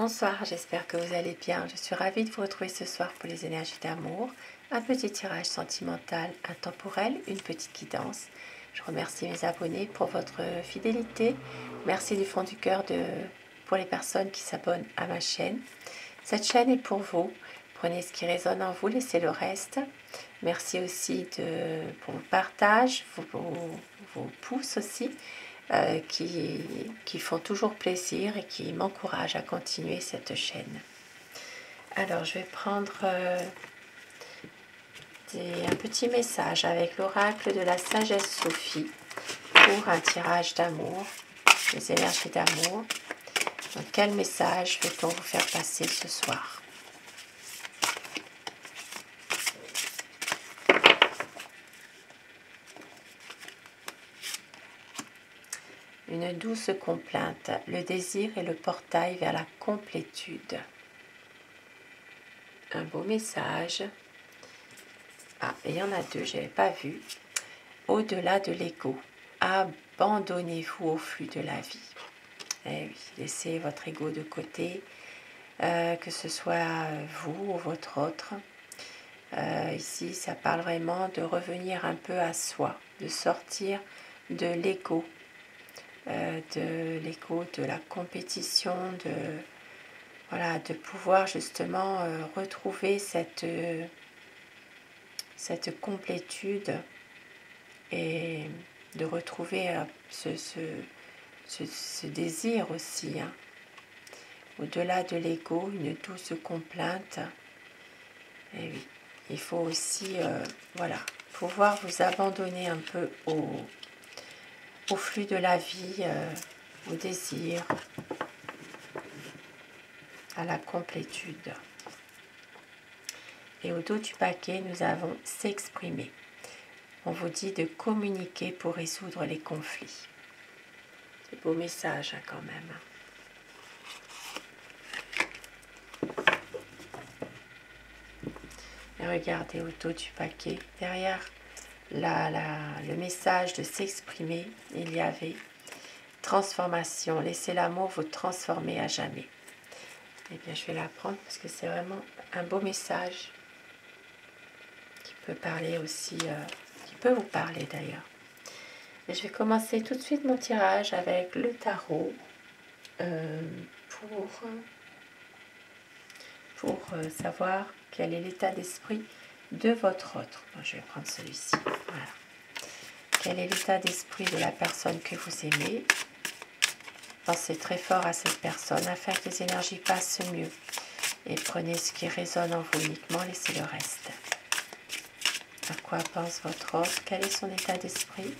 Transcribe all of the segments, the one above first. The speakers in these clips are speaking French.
Bonsoir, j'espère que vous allez bien. Je suis ravie de vous retrouver ce soir pour les énergies d'amour. Un petit tirage sentimental intemporel, une petite guidance. Je remercie mes abonnés pour votre fidélité. Merci du fond du cœur pour les personnes qui s'abonnent à ma chaîne. Cette chaîne est pour vous. Prenez ce qui résonne en vous, laissez le reste. Merci aussi pour vos partages, vos pouces aussi. Qui font toujours plaisir et qui m'encouragent à continuer cette chaîne. Alors, je vais prendre un petit message avec l'oracle de la sagesse Sophie pour un tirage d'amour, les énergies d'amour. Donc, quel message veut-on vous faire passer ce soir ? Une douce complainte, le désir est le portail vers la complétude. Un beau message. Ah, il y en a deux, je n'avais pas vu. Au-delà de l'ego, abandonnez-vous au flux de la vie. Eh oui, laissez votre ego de côté, que ce soit vous ou votre autre. Ici, ça parle vraiment de revenir un peu à soi, de sortir de l'ego. De la compétition, de pouvoir justement retrouver cette complétude et de retrouver ce désir aussi. Hein. Au-delà de l'ego, une douce complainte. Et oui, il faut aussi pouvoir vous abandonner un peu au flux de la vie, au désir, à la complétude. Et au dos du paquet, nous avons s'exprimer. On vous dit de communiquer pour résoudre les conflits. C'est beau message hein, quand même. Et regardez au dos du paquet, derrière le message de s'exprimer, il y avait transformation, laissez l'amour vous transformer à jamais. Eh bien, je vais la prendre parce que c'est vraiment un beau message qui peut parler aussi, qui peut vous parler d'ailleurs. Et je vais commencer tout de suite mon tirage avec le tarot pour savoir quel est l'état d'esprit de votre autre. Bon, je vais prendre celui-ci. Voilà. Quel est l'état d'esprit de la personne que vous aimez? Pensez très fort à cette personne afin que les énergies passent mieux. Et prenez ce qui résonne en vous uniquement, laissez le reste. À quoi pense votre autre? Quel est son état d'esprit?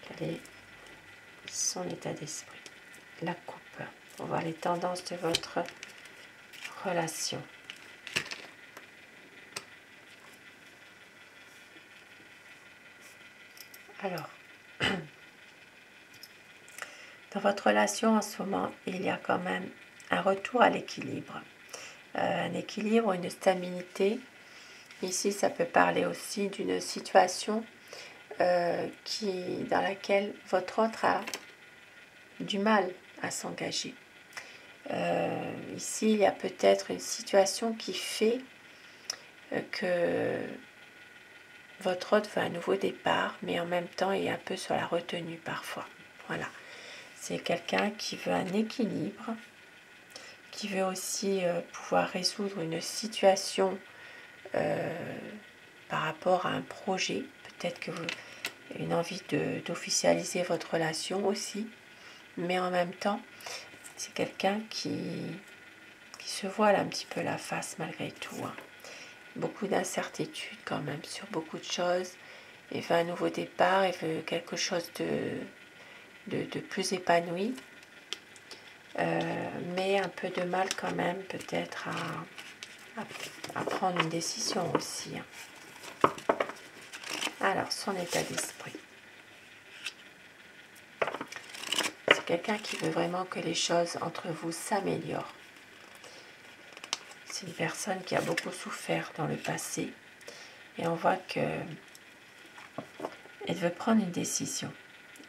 Quel est son état d'esprit? La coupe. Pour voir les tendances de votre relation. Alors, dans votre relation en ce moment, il y a quand même un retour à l'équilibre. Un équilibre, une stabilité. Ici, ça peut parler aussi d'une situation dans laquelle votre autre a du mal à s'engager. Ici, il y a peut-être une situation qui fait que votre autre veut un nouveau départ, mais en même temps est un peu sur la retenue parfois. Voilà. C'est quelqu'un qui veut un équilibre, qui veut aussi pouvoir résoudre une situation par rapport à un projet. Peut-être que vous avez une envie d'officialiser votre relation aussi, mais en même temps, c'est quelqu'un qui se voile un petit peu la face malgré tout. Hein. Beaucoup d'incertitudes quand même sur beaucoup de choses. Il veut un nouveau départ, il veut quelque chose de plus épanoui. Mais un peu de mal quand même peut-être à prendre une décision aussi. Hein. Alors, son état d'esprit. C'est quelqu'un qui veut vraiment que les choses entre vous s'améliorent. C'est une personne qui a beaucoup souffert dans le passé et on voit qu'elle veut prendre une décision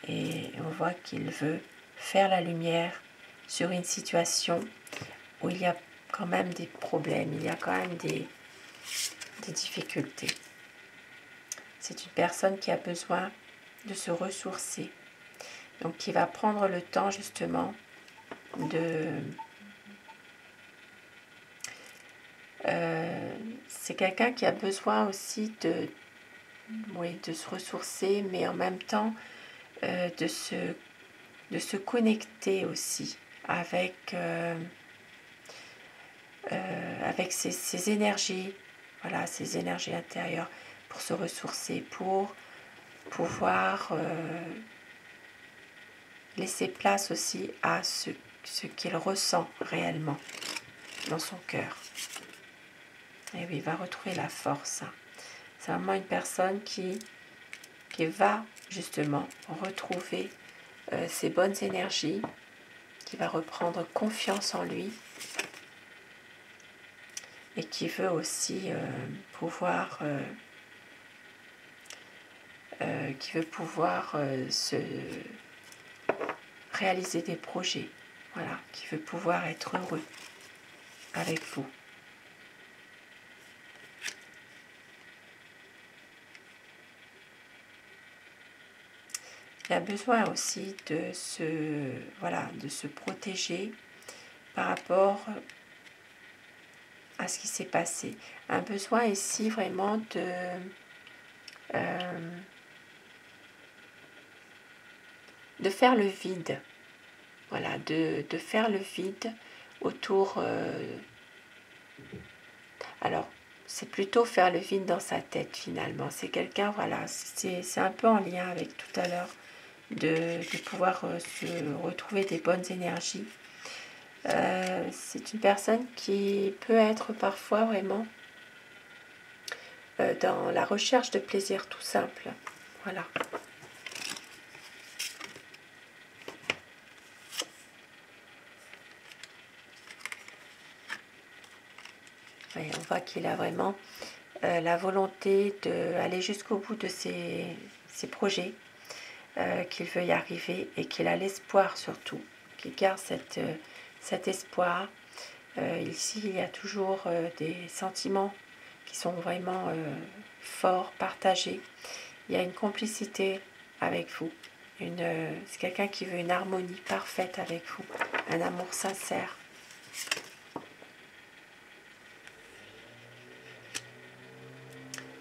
et on voit qu'il veut faire la lumière sur une situation où il y a quand même des problèmes, il y a quand même des difficultés. C'est une personne qui a besoin de se ressourcer, donc qui va prendre le temps justement c'est quelqu'un qui a besoin aussi de se ressourcer, mais en même temps de se connecter aussi avec ses énergies, voilà, ses énergies intérieures, pour se ressourcer, pour pouvoir laisser place aussi à ce qu'il ressent réellement dans son cœur. Et oui, il va retrouver la force. C'est vraiment une personne qui va justement retrouver ses bonnes énergies, qui va reprendre confiance en lui et qui veut aussi pouvoir se réaliser des projets, voilà, qui veut pouvoir être heureux avec vous. Il a besoin aussi de se protéger par rapport à ce qui s'est passé. Un besoin ici vraiment de faire le vide. Voilà, de faire le vide autour. Alors, c'est plutôt faire le vide dans sa tête finalement. C'est quelqu'un, voilà, c'est un peu en lien avec tout à l'heure, de pouvoir se retrouver des bonnes énergies. C'est une personne qui peut être parfois vraiment dans la recherche de plaisir tout simple. Voilà. Et on voit qu'il a vraiment la volonté d'aller jusqu'au bout de ses projets, qu'il veut y arriver et qu'il a l'espoir surtout, qu'il garde cet espoir. Ici, il y a toujours des sentiments qui sont vraiment forts, partagés. Il y a une complicité avec vous. C'est quelqu'un qui veut une harmonie parfaite avec vous, un amour sincère.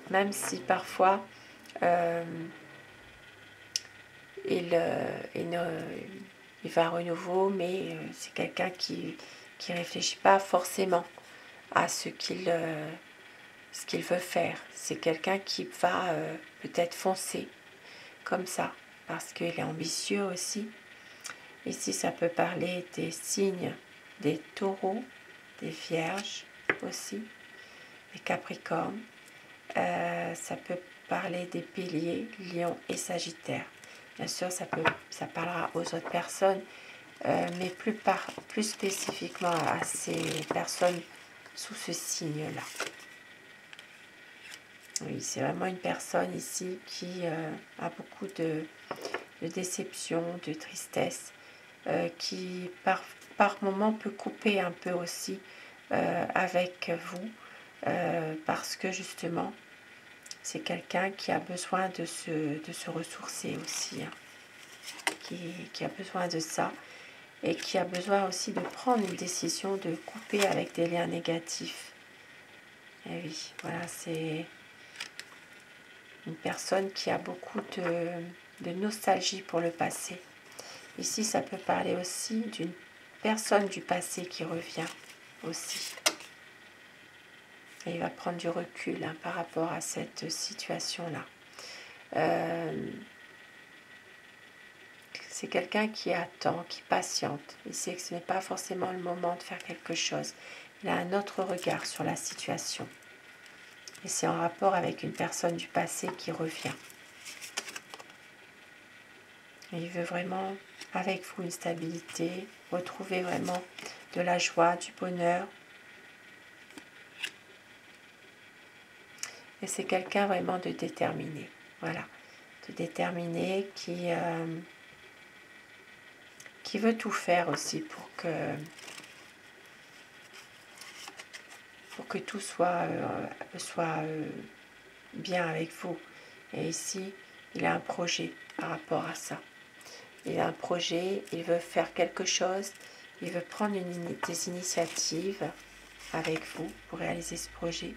Même si parfois il va à renouveau, mais c'est quelqu'un qui réfléchit pas forcément à ce qu'il veut faire. C'est quelqu'un qui va peut-être foncer comme ça, parce qu'il est ambitieux aussi. Ici, ça peut parler des signes, des taureaux, des vierges aussi, des capricornes. Ça peut parler des béliers, lions et sagittaires. Bien sûr, ça parlera aux autres personnes, mais plus spécifiquement à ces personnes sous ce signe-là. Oui, c'est vraiment une personne ici qui a beaucoup de déception, de tristesse, qui par moment peut couper un peu aussi avec vous, parce que justement, c'est quelqu'un qui a besoin de se ressourcer aussi, hein, qui a besoin de ça et qui a besoin aussi de prendre une décision de couper avec des liens négatifs. Et oui, voilà, c'est une personne qui a beaucoup de nostalgie pour le passé. Ici, ça peut parler aussi d'une personne du passé qui revient aussi. Et il va prendre du recul par rapport à cette situation-là. C'est quelqu'un qui attend, qui patiente. Il sait que ce n'est pas forcément le moment de faire quelque chose. Il a un autre regard sur la situation. Et c'est en rapport avec une personne du passé qui revient. Et il veut vraiment, avec vous, une stabilité, retrouver vraiment de la joie, du bonheur. Et c'est quelqu'un vraiment de déterminé. Voilà, de déterminé qui qui veut tout faire aussi pour que tout soit bien avec vous. Et ici, il a un projet par rapport à ça. Il a un projet, il veut faire quelque chose, il veut prendre des initiatives avec vous pour réaliser ce projet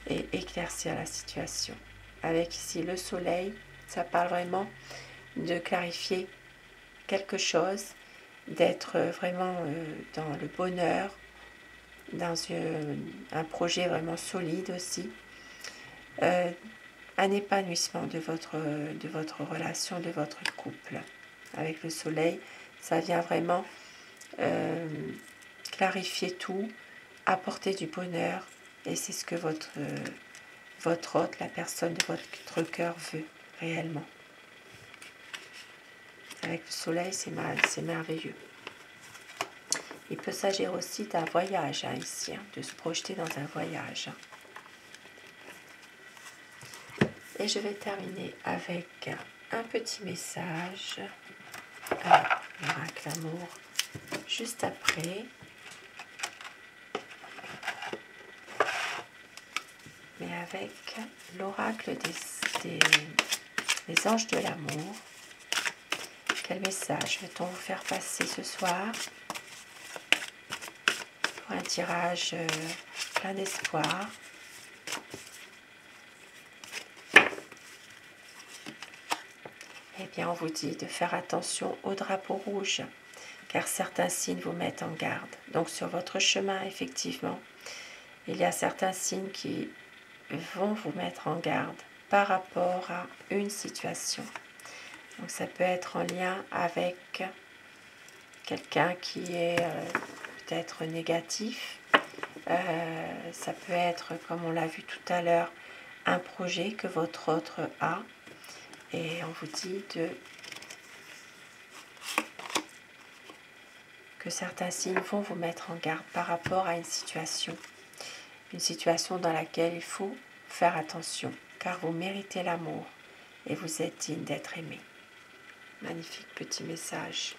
et éclaircir la situation. Avec ici le soleil, ça parle vraiment de clarifier quelque chose, d'être vraiment dans le bonheur, dans un projet vraiment solide aussi, un épanouissement de votre relation, de votre couple. Avec le soleil, ça vient vraiment clarifier tout, apporter du bonheur, et c'est ce que votre hôte, la personne de votre cœur veut réellement. Avec le soleil, c'est merveilleux. Il peut s'agir aussi d'un voyage ici, de se projeter dans un voyage. Et je vais terminer avec un petit message à l'oracle amour juste après. Mais avec l'oracle des anges de l'amour. Quel message veut-on vous faire passer ce soir pour un tirage plein d'espoir? Eh bien, on vous dit de faire attention au drapeau rouge, car certains signes vous mettent en garde. Donc, sur votre chemin, effectivement, il y a certains signes qui vont vous mettre en garde par rapport à une situation. Donc, ça peut être en lien avec quelqu'un qui est peut-être négatif. Ça peut être, comme on l'a vu tout à l'heure, un projet que votre autre a. Et on vous dit que certains signes vont vous mettre en garde par rapport à une situation dans laquelle il faut faire attention, car vous méritez l'amour et vous êtes digne d'être aimé. Magnifique petit message.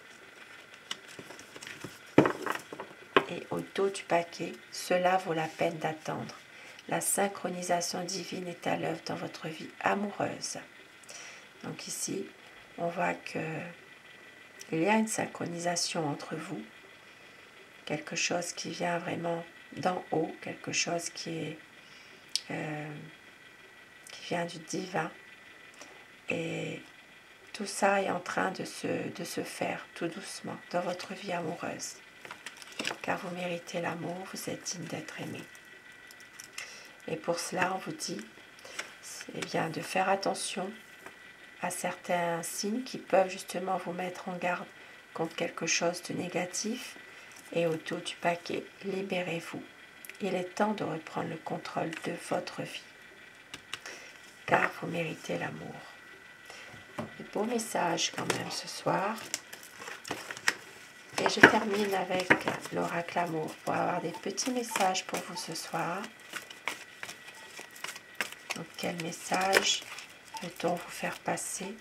Et au dos du paquet, cela vaut la peine d'attendre. La synchronisation divine est à l'œuvre dans votre vie amoureuse. Donc ici, on voit qu'il y a une synchronisation entre vous, quelque chose qui vient vraiment d'en haut, quelque chose qui vient du divin. Et tout ça est en train de se faire tout doucement dans votre vie amoureuse. Car vous méritez l'amour, vous êtes digne d'être aimé. Et pour cela, on vous dit bien, de faire attention à certains signes qui peuvent justement vous mettre en garde contre quelque chose de négatif. Et au dos du paquet, libérez-vous. Il est temps de reprendre le contrôle de votre vie, car vous méritez l'amour. De beaux messages quand même ce soir. Et je termine avec l'oracle amour pour avoir des petits messages pour vous ce soir. Donc quel message veut-on vous faire passer?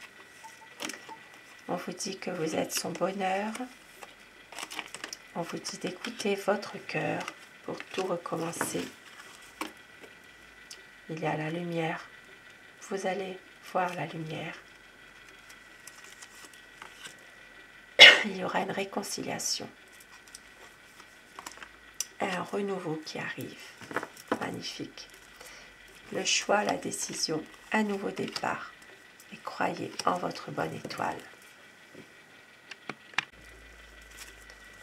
On vous dit que vous êtes son bonheur. On vous dit d'écouter votre cœur pour tout recommencer. Il y a la lumière. Vous allez voir la lumière. Il y aura une réconciliation. Un renouveau qui arrive. Magnifique. Le choix, la décision, un nouveau départ. Et croyez en votre bonne étoile.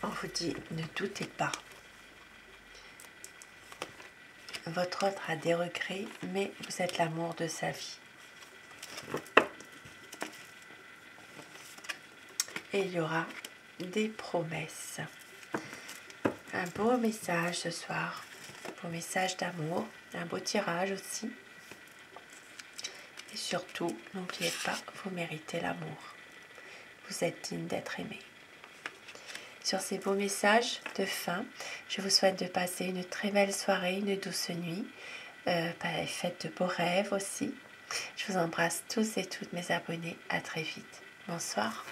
On vous dit, ne doutez pas. Votre autre a des regrets, mais vous êtes l'amour de sa vie. Et il y aura des promesses. Un beau message ce soir, un beau message d'amour, un beau tirage aussi. Et surtout, n'oubliez pas, vous méritez l'amour. Vous êtes digne d'être aimé. Sur ces beaux messages de fin, je vous souhaite de passer une très belle soirée, une douce nuit. Faites de beaux rêves aussi. Je vous embrasse tous et toutes mes abonnés. À très vite. Bonsoir.